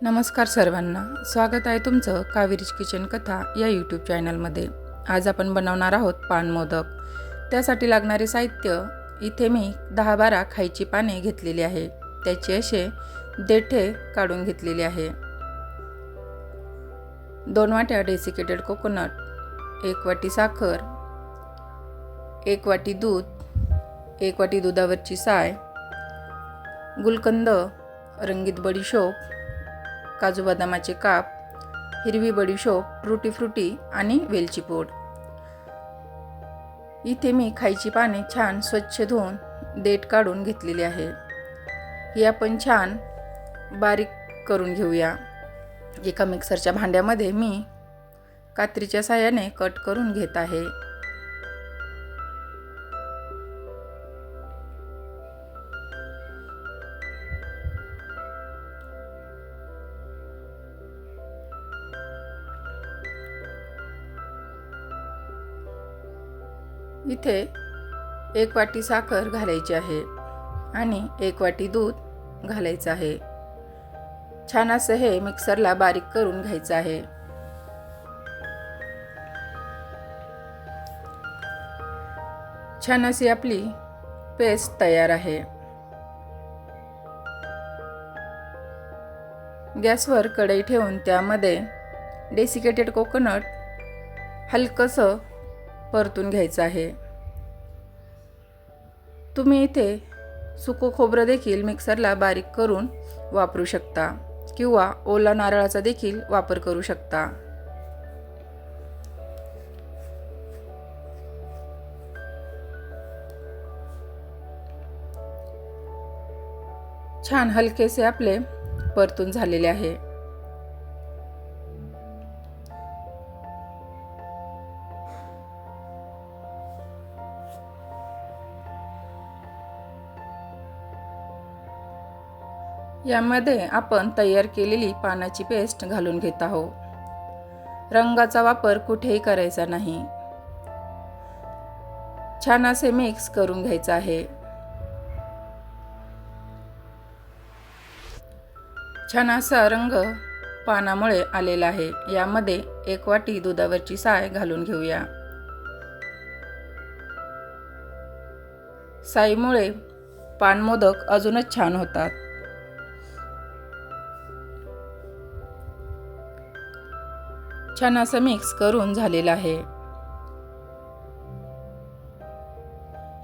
नमस्कार सर्वांना, स्वागत आहे तुमचं कावेरीज किचन कथा या यूट्यूब चॅनलमध्ये। आज आपण बनवणार आहोत पान मोदक। त्यासाठी लागणारे साहित्य इथे मी 10-12 खायची पाने घेतलेली आहे। त्याचे असे देठे काढून घेतलेले आहे। 2 वाट्या डेसिकेटेड कोकोनट, 1 वाटी साखर, 1 वाटी दूध, 1 वाटी दुधावरची साय, गुलकंद, रंगीत बडीशोप, काजू बदामाचे काप, हिरवी बडीशोप, टूटी फ्रूटी आणि वेलची पूड। इथे मी खायची पाने छान स्वच्छ धुवून देठ काढून घेतलेली आहे। ही आपण छान बारीक करून घेऊया। एका मिक्सरच्या भांड्यामध्ये मी कात्रीच्या साहाय्याने कट करून घेत आहे। इथे 1 वाटी साखर घालायची आहे आणि 1 वाटी दूध घालायचं आहे। छान असं हे मिक्सरला बारीक करून घ्यायचं आहे। छान अशी आपली पेस्ट तयार आहे। गॅसवर कढई ठेवून त्यामध्ये डेसिकेटेड कोकोनट हलकसं परतून घ्यायचं आहे। तुम्ही इथे सुकं खोबरं देखील मिक्सरला बारीक करून वापरू शकता किंवा ओला नारळाचा देखील वापर करू शकता। छान हलकेसे आपले परतून झालेले आहे। यामध्ये आपण तयार केलेली पानाची पेस्ट घालून घेत आहोत। रंगाचा वापर कुठेही करायचा नाही। छान असे मिक्स करून घ्यायचं आहे। छान असा रंग पानामुळे आलेला आहे। यामध्ये 1 वाटी दुधावरची साय घालून घेऊया। साईमुळे पान मोदक अजूनच छान होतात। छान असं मिक्स करून झालेलं आहे।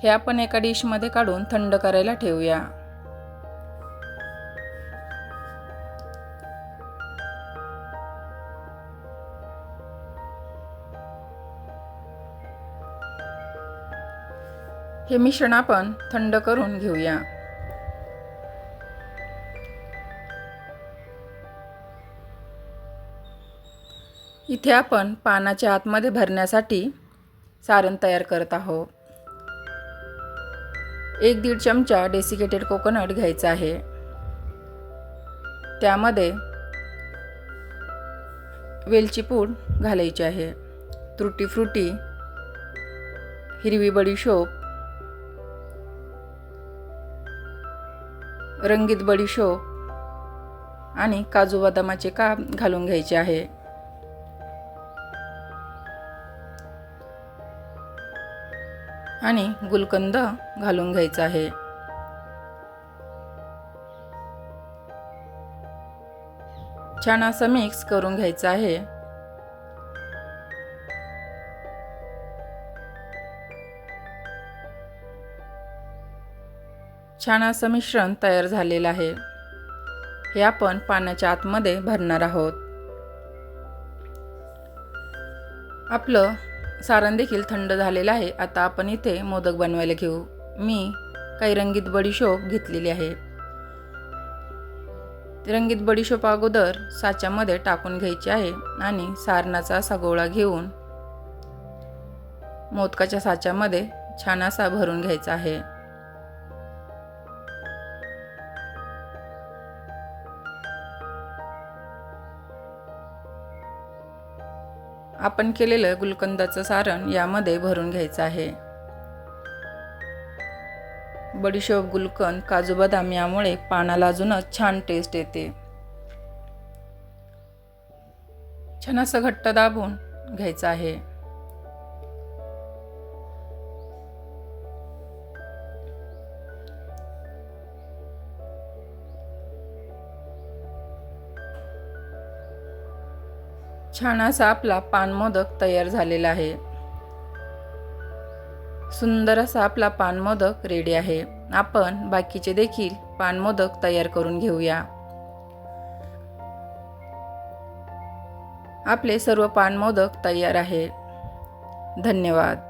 हे आपण एका डिश मध्ये काढून थंड करायला ठेवूया। हे मिश्रण आपण थंड करून घेऊया। इथे आपण पानाच्या आतमध्ये भरण्यासाठी सारण तयार करत आहोत। 1-1.5 चमचा डेसिकेटेड कोकोनट घ्यायचा आहे। त्यामध्ये वेलची पूड घालायची आहे, टूटी फ्रूटी, हिरवी बडीशोप, रंगीत बडीशोप आणि काजू बदामाचे काप घालून घ्यायचे आहे। आणि गुलकंद घालून घ्यायचा आहे। छान असं मिक्स करून घ्यायचं आहे। छान असं मिश्रण तयार झालेलं आहे। हे आपण पानाच्या आतमध्ये भरणार आहोत। आपलं सारण देखील थंड झालेलं आहे। आता आपण इथे मोदक बनवायला घेऊ। मी काही रंगीत बडीशोप घेतलेली आहे। रंगीत बडीशोप अगोदर साच्यामध्ये टाकून घ्यायची आहे आणि सारणाचा असा गोळा घेऊन मोदकाच्या साच्यामध्ये छान असा भरून घ्यायचा आहे। आपण केलेलं गुलकंदाचं सारण यामध्ये भरून घ्यायचं आहे। बडीशोप, गुलकंद, काजू बदाम यामुळे पानाला अजूनच छान टेस्ट येते। छान असं घट्ट दाबून घ्यायचं आहे. छान असा आपला पान मोदक तयार झालेला आहे. सुंदर असा आपला पान मोदक रेडी आहे. आपण बाकीचे देखील पान मोदक तयार करून घेऊया. आपले सर्व पान मोदक तयार आहे. धन्यवाद.